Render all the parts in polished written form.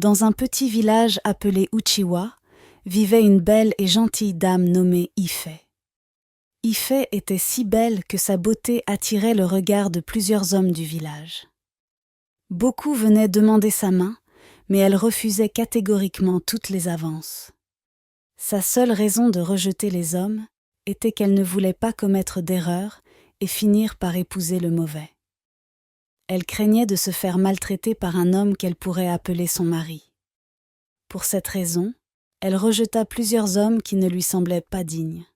Dans un petit village appelé Uchiwa, vivait une belle et gentille dame nommée Ife. Ife était si belle que sa beauté attirait le regard de plusieurs hommes du village. Beaucoup venaient demander sa main, mais elle refusait catégoriquement toutes les avances. Sa seule raison de rejeter les hommes était qu'elle ne voulait pas commettre d'erreurs et finir par épouser le mauvais. Elle craignait de se faire maltraiter par un homme qu'elle pourrait appeler son mari. Pour cette raison, elle rejeta plusieurs hommes qui ne lui semblaient pas dignes.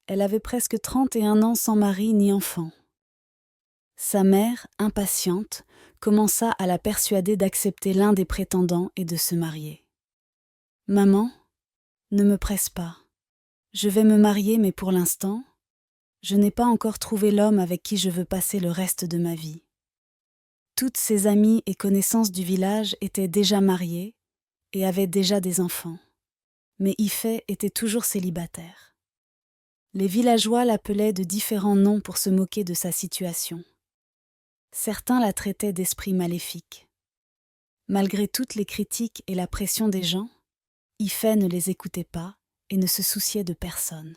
Elle avait presque 31 ans sans mari ni enfant. Sa mère, impatiente, commença à la persuader d'accepter l'un des prétendants et de se marier. « Maman, ne me presse pas. Je vais me marier, mais pour l'instant, je n'ai pas encore trouvé l'homme avec qui je veux passer le reste de ma vie. » Toutes ses amies et connaissances du village étaient déjà mariées et avaient déjà des enfants. Mais Ife était toujours célibataire. Les villageois l'appelaient de différents noms pour se moquer de sa situation. Certains la traitaient d'esprit maléfique. Malgré toutes les critiques et la pression des gens, Ife ne les écoutait pas et ne se souciait de personne.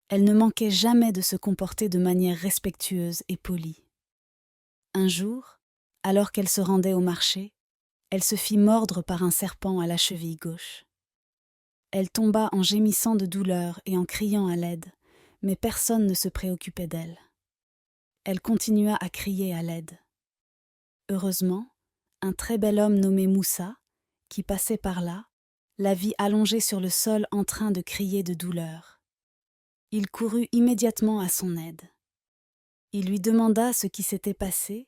Elle ne manquait jamais de se comporter de manière respectueuse et polie. Un jour, alors qu'elle se rendait au marché, elle se fit mordre par un serpent à la cheville gauche. Elle tomba en gémissant de douleur et en criant à l'aide, mais personne ne se préoccupait d'elle. Elle continua à crier à l'aide. Heureusement, un très bel homme nommé Moussa, qui passait par là, la vit allongée sur le sol en train de crier de douleur. Il courut immédiatement à son aide. Il lui demanda ce qui s'était passé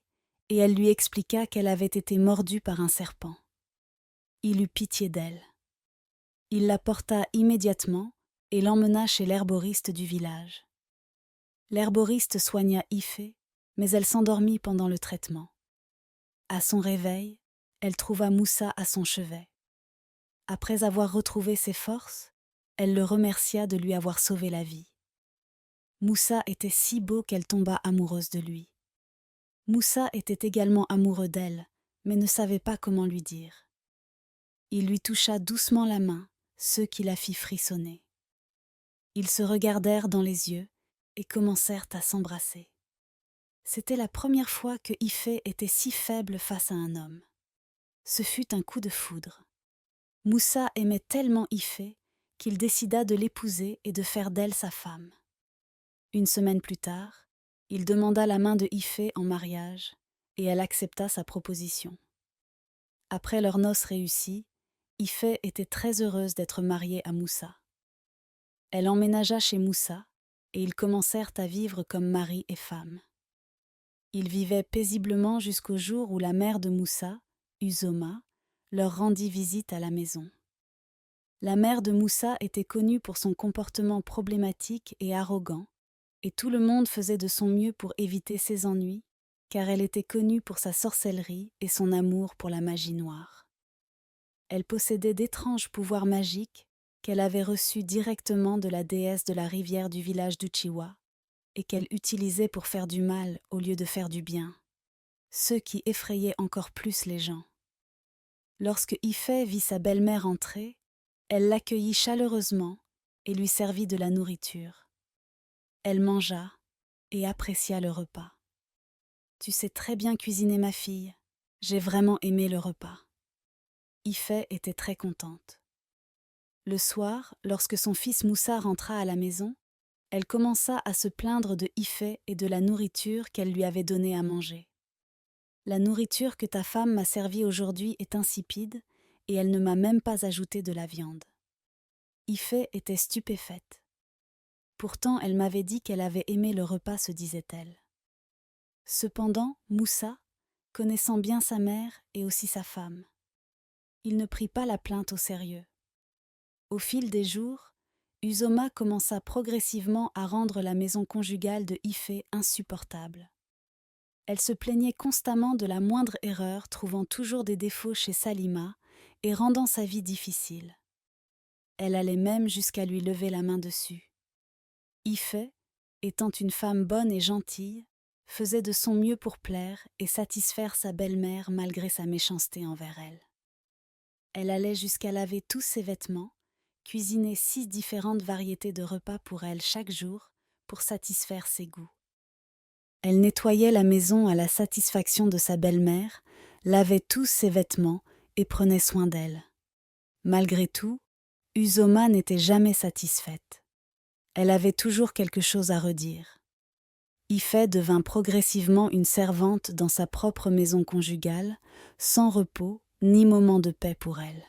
et elle lui expliqua qu'elle avait été mordue par un serpent. Il eut pitié d'elle. Il la porta immédiatement et l'emmena chez l'herboriste du village. L'herboriste soigna Ife, mais elle s'endormit pendant le traitement. À son réveil, elle trouva Moussa à son chevet. Après avoir retrouvé ses forces, elle le remercia de lui avoir sauvé la vie. Moussa était si beau qu'elle tomba amoureuse de lui. Moussa était également amoureux d'elle, mais ne savait pas comment lui dire. Il lui toucha doucement la main, ce qui la fit frissonner. Ils se regardèrent dans les yeux et commencèrent à s'embrasser. C'était la première fois que Ife était si faible face à un homme. Ce fut un coup de foudre. Moussa aimait tellement Ife qu'il décida de l'épouser et de faire d'elle sa femme. Une semaine plus tard, il demanda la main de Ife en mariage et elle accepta sa proposition. Après leurs noces réussies, Ife était très heureuse d'être mariée à Moussa. Elle emménagea chez Moussa et ils commencèrent à vivre comme mari et femme. Ils vivaient paisiblement jusqu'au jour où la mère de Moussa, Uzoma, leur rendit visite à la maison. La mère de Moussa était connue pour son comportement problématique et arrogant, et tout le monde faisait de son mieux pour éviter ses ennuis, car elle était connue pour sa sorcellerie et son amour pour la magie noire. Elle possédait d'étranges pouvoirs magiques qu'elle avait reçus directement de la déesse de la rivière du village d'Uchiwa et qu'elle utilisait pour faire du mal au lieu de faire du bien, ce qui effrayait encore plus les gens. Lorsque Ife vit sa belle-mère entrer, elle l'accueillit chaleureusement et lui servit de la nourriture. Elle mangea et apprécia le repas. « Tu sais très bien cuisiner, ma fille. J'ai vraiment aimé le repas. » Ife était très contente. Le soir, lorsque son fils Moussa rentra à la maison, elle commença à se plaindre de Ife et de la nourriture qu'elle lui avait donnée à manger. « La nourriture que ta femme m'a servie aujourd'hui est insipide et elle ne m'a même pas ajouté de la viande. » Ife était stupéfaite. Pourtant, elle m'avait dit qu'elle avait aimé le repas, se disait-elle. Cependant, Moussa, connaissant bien sa mère et aussi sa femme, il ne prit pas la plainte au sérieux. Au fil des jours, Uzoma commença progressivement à rendre la maison conjugale de Ife insupportable. Elle se plaignait constamment de la moindre erreur, trouvant toujours des défauts chez Salima et rendant sa vie difficile. Elle allait même jusqu'à lui lever la main dessus. Ife, étant une femme bonne et gentille, faisait de son mieux pour plaire et satisfaire sa belle-mère malgré sa méchanceté envers elle. Elle allait jusqu'à laver tous ses vêtements, cuisiner 6 différentes variétés de repas pour elle chaque jour pour satisfaire ses goûts. Elle nettoyait la maison à la satisfaction de sa belle-mère, lavait tous ses vêtements et prenait soin d'elle. Malgré tout, Uzoma n'était jamais satisfaite. Elle avait toujours quelque chose à redire. Ife devint progressivement une servante dans sa propre maison conjugale, sans repos ni moment de paix pour elle.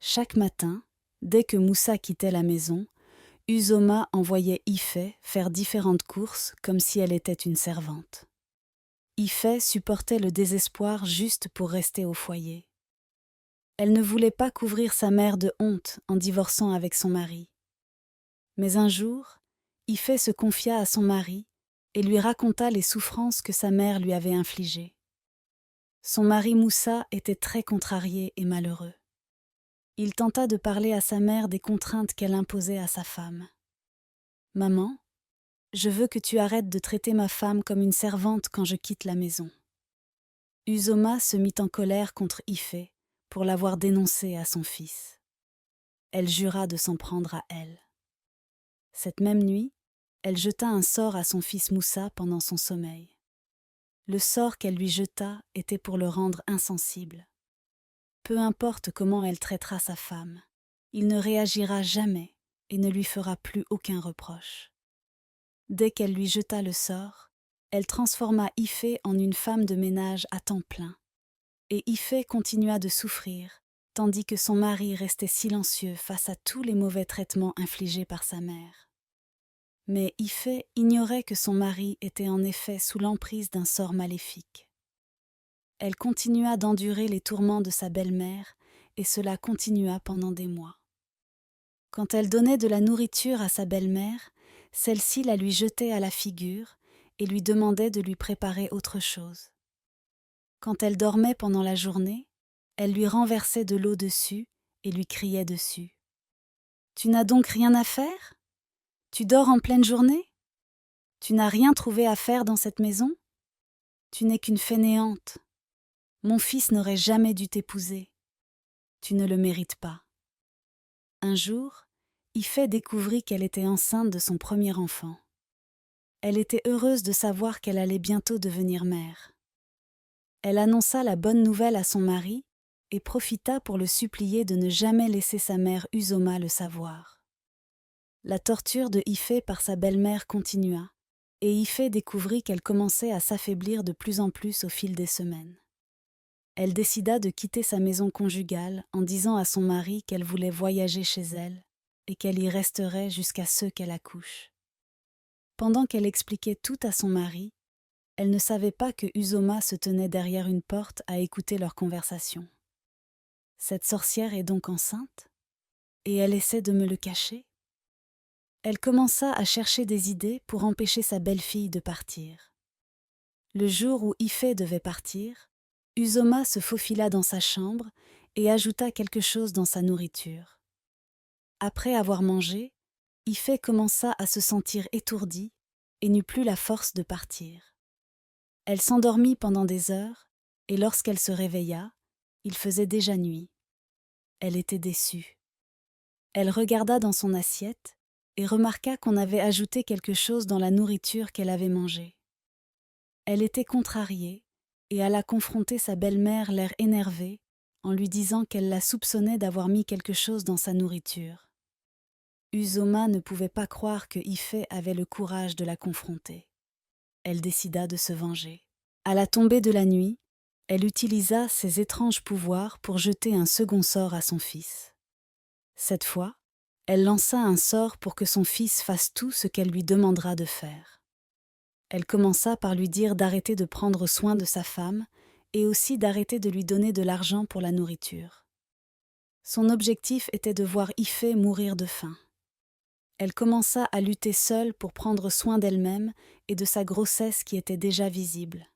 Chaque matin, dès que Moussa quittait la maison, Uzoma envoyait Ife faire différentes courses comme si elle était une servante. Ife supportait le désespoir juste pour rester au foyer. Elle ne voulait pas couvrir sa mère de honte en divorçant avec son mari. Mais un jour, Ife se confia à son mari et lui raconta les souffrances que sa mère lui avait infligées. Son mari Moussa était très contrarié et malheureux. Il tenta de parler à sa mère des contraintes qu'elle imposait à sa femme. « Maman, je veux que tu arrêtes de traiter ma femme comme une servante quand je quitte la maison. » Uzoma se mit en colère contre Ife pour l'avoir dénoncée à son fils. Elle jura de s'en prendre à elle. Cette même nuit, elle jeta un sort à son fils Moussa pendant son sommeil. Le sort qu'elle lui jeta était pour le rendre insensible. Peu importe comment elle traitera sa femme, il ne réagira jamais et ne lui fera plus aucun reproche. Dès qu'elle lui jeta le sort, elle transforma Ife en une femme de ménage à temps plein. Et Ife continua de souffrir, tandis que son mari restait silencieux face à tous les mauvais traitements infligés par sa mère. Mais Ife ignorait que son mari était en effet sous l'emprise d'un sort maléfique. Elle continua d'endurer les tourments de sa belle-mère, et cela continua pendant des mois. Quand elle donnait de la nourriture à sa belle-mère, celle-ci la lui jetait à la figure et lui demandait de lui préparer autre chose. Quand elle dormait pendant la journée, elle lui renversait de l'eau dessus et lui criait dessus. « Tu n'as donc rien à faire ? Tu dors en pleine journée ? Tu n'as rien trouvé à faire dans cette maison ? Tu n'es qu'une fainéante. Mon fils n'aurait jamais dû t'épouser. Tu ne le mérites pas. » Un jour, Ife découvrit qu'elle était enceinte de son premier enfant. Elle était heureuse de savoir qu'elle allait bientôt devenir mère. Elle annonça la bonne nouvelle à son mari et profita pour le supplier de ne jamais laisser sa mère Uzoma le savoir. La torture de Ife par sa belle-mère continua, et Ife découvrit qu'elle commençait à s'affaiblir de plus en plus au fil des semaines. Elle décida de quitter sa maison conjugale en disant à son mari qu'elle voulait voyager chez elle et qu'elle y resterait jusqu'à ce qu'elle accouche. Pendant qu'elle expliquait tout à son mari, elle ne savait pas que Uzoma se tenait derrière une porte à écouter leur conversation. « Cette sorcière est donc enceinte ? Et elle essaie de me le cacher ?» Elle commença à chercher des idées pour empêcher sa belle-fille de partir. Le jour où Ife devait partir, Uzoma se faufila dans sa chambre et ajouta quelque chose dans sa nourriture. Après avoir mangé, Ife commença à se sentir étourdie et n'eut plus la force de partir. Elle s'endormit pendant des heures et lorsqu'elle se réveilla, il faisait déjà nuit. Elle était déçue. Elle regarda dans son assiette et remarqua qu'on avait ajouté quelque chose dans la nourriture qu'elle avait mangée. Elle était contrariée et alla confronter sa belle-mère l'air énervé en lui disant qu'elle la soupçonnait d'avoir mis quelque chose dans sa nourriture. Uzoma ne pouvait pas croire que Ife avait le courage de la confronter. Elle décida de se venger. À la tombée de la nuit, elle utilisa ses étranges pouvoirs pour jeter un second sort à son fils. Cette fois, elle lança un sort pour que son fils fasse tout ce qu'elle lui demandera de faire. Elle commença par lui dire d'arrêter de prendre soin de sa femme et aussi d'arrêter de lui donner de l'argent pour la nourriture. Son objectif était de voir Ife mourir de faim. Elle commença à lutter seule pour prendre soin d'elle-même et de sa grossesse qui était déjà visible.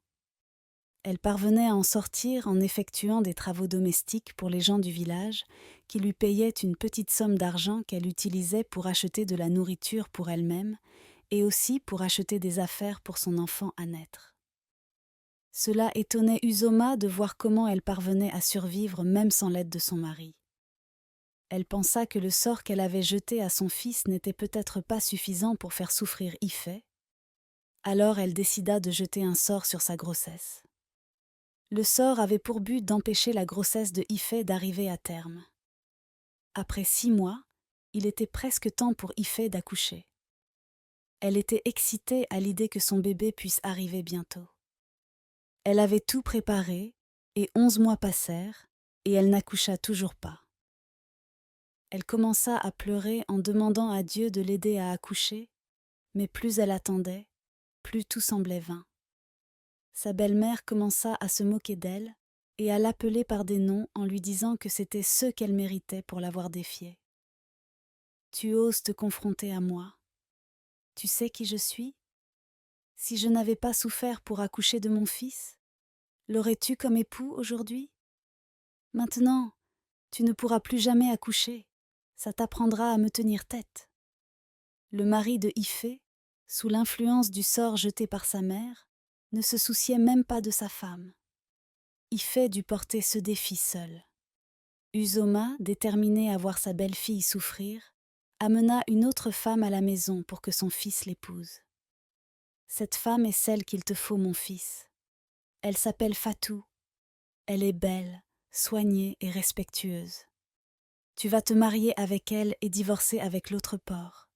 Elle parvenait à en sortir en effectuant des travaux domestiques pour les gens du village qui lui payaient une petite somme d'argent qu'elle utilisait pour acheter de la nourriture pour elle-même et aussi pour acheter des affaires pour son enfant à naître. Cela étonnait Uzoma de voir comment elle parvenait à survivre même sans l'aide de son mari. Elle pensa que le sort qu'elle avait jeté à son fils n'était peut-être pas suffisant pour faire souffrir Ifé. Alors elle décida de jeter un sort sur sa grossesse. Le sort avait pour but d'empêcher la grossesse de Ifé d'arriver à terme. Après 6 mois, il était presque temps pour Ifé d'accoucher. Elle était excitée à l'idée que son bébé puisse arriver bientôt. Elle avait tout préparé, et 11 mois passèrent, et elle n'accoucha toujours pas. Elle commença à pleurer en demandant à Dieu de l'aider à accoucher, mais plus elle attendait, plus tout semblait vain. Sa belle-mère commença à se moquer d'elle et à l'appeler par des noms en lui disant que c'était ce qu'elle méritait pour l'avoir défiée. « Tu oses te confronter à moi. Tu sais qui je suis ? Si je n'avais pas souffert pour accoucher de mon fils, l'aurais-tu comme époux aujourd'hui ? Maintenant, tu ne pourras plus jamais accoucher. Ça t'apprendra à me tenir tête. » Le mari de Ifé, sous l'influence du sort jeté par sa mère, ne se souciait même pas de sa femme. Ifé dut porter ce défi seul. Uzoma, déterminée à voir sa belle-fille souffrir, amena une autre femme à la maison pour que son fils l'épouse. « Cette femme est celle qu'il te faut, mon fils. Elle s'appelle Fatou. Elle est belle, soignée et respectueuse. Tu vas te marier avec elle et divorcer avec l'autre porc. »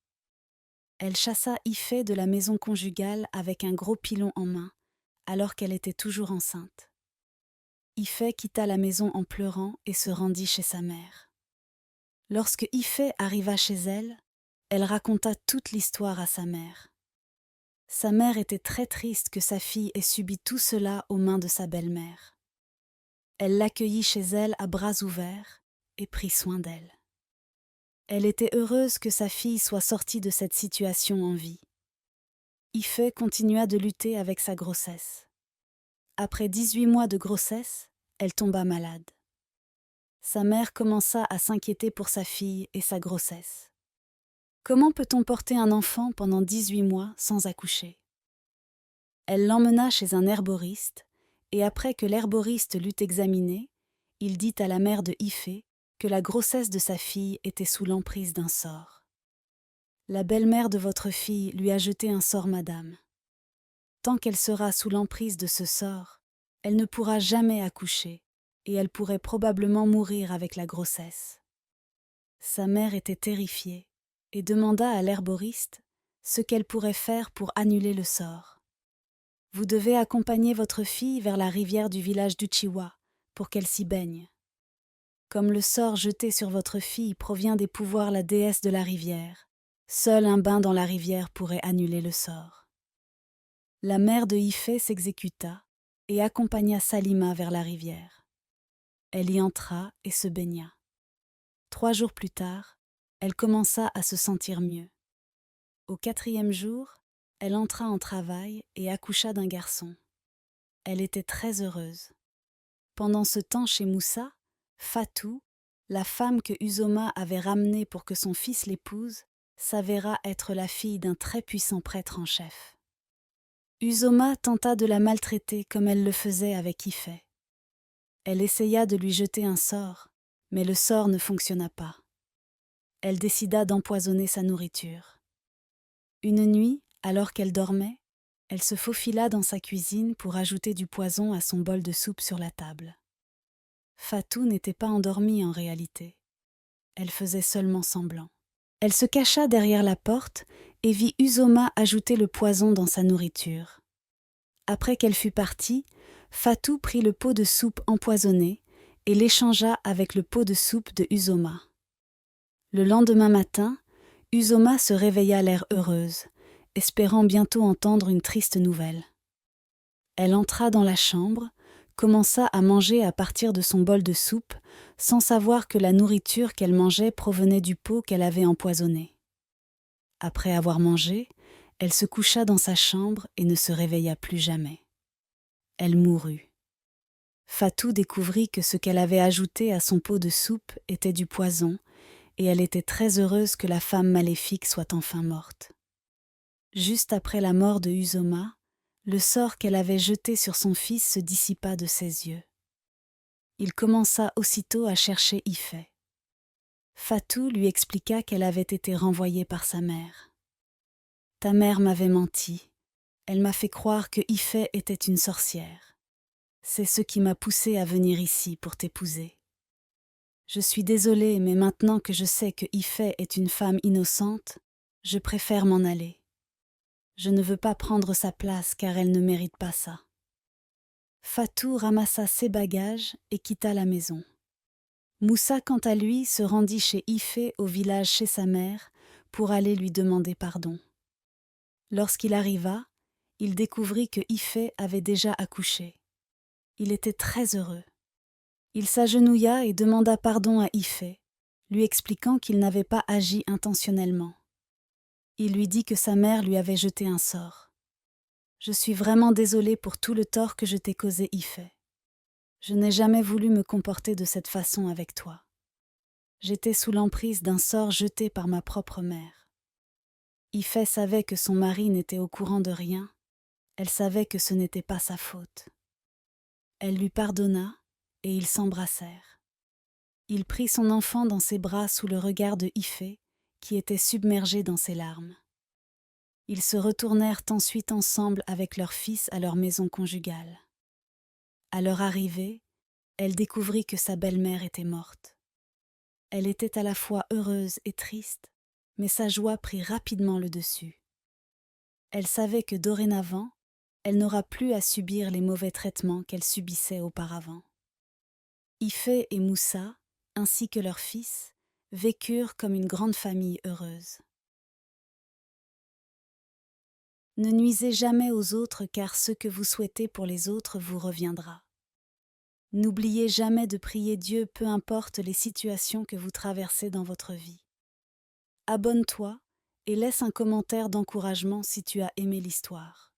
Elle chassa Ifé de la maison conjugale avec un gros pilon en main, alors qu'elle était toujours enceinte. Ifé quitta la maison en pleurant et se rendit chez sa mère. Lorsque Ifé arriva chez elle, elle raconta toute l'histoire à sa mère. Sa mère était très triste que sa fille ait subi tout cela aux mains de sa belle-mère. Elle l'accueillit chez elle à bras ouverts et prit soin d'elle. Elle était heureuse que sa fille soit sortie de cette situation en vie. Ifé continua de lutter avec sa grossesse. Après 18 mois de grossesse, elle tomba malade. Sa mère commença à s'inquiéter pour sa fille et sa grossesse. Comment peut-on porter un enfant pendant 18 mois sans accoucher ? Elle l'emmena chez un herboriste, et après que l'herboriste l'eut examinée, il dit à la mère de Ifé que la grossesse de sa fille était sous l'emprise d'un sort. « La belle-mère de votre fille lui a jeté un sort, madame. Tant qu'elle sera sous l'emprise de ce sort, elle ne pourra jamais accoucher, et elle pourrait probablement mourir avec la grossesse. » Sa mère était terrifiée et demanda à l'herboriste ce qu'elle pourrait faire pour annuler le sort. « Vous devez accompagner votre fille vers la rivière du village d'Uchiwa pour qu'elle s'y baigne. Comme le sort jeté sur votre fille provient des pouvoirs la déesse de la rivière, seul un bain dans la rivière pourrait annuler le sort. » La mère de Ifé s'exécuta et accompagna Salima vers la rivière. Elle y entra et se baigna. 3 jours plus tard, elle commença à se sentir mieux. Au 4e jour, elle entra en travail et accoucha d'un garçon. Elle était très heureuse. Pendant ce temps chez Moussa, Fatou, la femme que Uzoma avait ramenée pour que son fils l'épouse, s'avéra être la fille d'un très puissant prêtre en chef. Uzoma tenta de la maltraiter comme elle le faisait avec Ifé. Elle essaya de lui jeter un sort, mais le sort ne fonctionna pas. Elle décida d'empoisonner sa nourriture. Une nuit, alors qu'elle dormait, elle se faufila dans sa cuisine pour ajouter du poison à son bol de soupe sur la table. Fatou n'était pas endormie en réalité. Elle faisait seulement semblant. Elle se cacha derrière la porte et vit Uzoma ajouter le poison dans sa nourriture. Après qu'elle fut partie, Fatou prit le pot de soupe empoisonné et l'échangea avec le pot de soupe de Uzoma. Le lendemain matin, Uzoma se réveilla l'air heureuse, espérant bientôt entendre une triste nouvelle. Elle entra dans la chambre, commença à manger à partir de son bol de soupe, sans savoir que la nourriture qu'elle mangeait provenait du pot qu'elle avait empoisonné. Après avoir mangé, elle se coucha dans sa chambre et ne se réveilla plus jamais. Elle mourut. Fatou découvrit que ce qu'elle avait ajouté à son pot de soupe était du poison, et elle était très heureuse que la femme maléfique soit enfin morte. Juste après la mort de Uzoma, Le sort qu'elle avait jeté sur son fils se dissipa de ses yeux. Il commença aussitôt à chercher Ifeh. Fatou lui expliqua qu'elle avait été renvoyée par sa mère. « Ta mère m'avait menti. Elle m'a fait croire que Ifeh était une sorcière. C'est ce qui m'a poussée à venir ici pour t'épouser. Je suis désolée, mais maintenant que je sais que Ifeh est une femme innocente, je préfère m'en aller. Je ne veux pas prendre sa place car elle ne mérite pas ça. » Fatou ramassa ses bagages et quitta la maison. Moussa, quant à lui, se rendit chez Ifeh au village chez sa mère pour aller lui demander pardon. Lorsqu'il arriva, il découvrit que Ifeh avait déjà accouché. Il était très heureux. Il s'agenouilla et demanda pardon à Ifeh, lui expliquant qu'il n'avait pas agi intentionnellement. Il lui dit que sa mère lui avait jeté un sort. « Je suis vraiment désolée pour tout le tort que je t'ai causé, Ifeh. Je n'ai jamais voulu me comporter de cette façon avec toi. J'étais sous l'emprise d'un sort jeté par ma propre mère. » Ifeh savait que son mari n'était au courant de rien. Elle savait que ce n'était pas sa faute. Elle lui pardonna et ils s'embrassèrent. Il prit son enfant dans ses bras sous le regard de Ifeh, qui était submergé dans ses larmes. Ils se retournèrent ensuite ensemble avec leur fils à leur maison conjugale. À leur arrivée, elle découvrit que sa belle-mère était morte. Elle était à la fois heureuse et triste, mais sa joie prit rapidement le dessus. Elle savait que dorénavant, elle n'aura plus à subir les mauvais traitements qu'elle subissait auparavant. Ifeh et Moussa, ainsi que leur fils, vécurent comme une grande famille heureuse. Ne nuisez jamais aux autres car ce que vous souhaitez pour les autres vous reviendra. N'oubliez jamais de prier Dieu peu importe les situations que vous traversez dans votre vie. Abonne-toi et laisse un commentaire d'encouragement si tu as aimé l'histoire.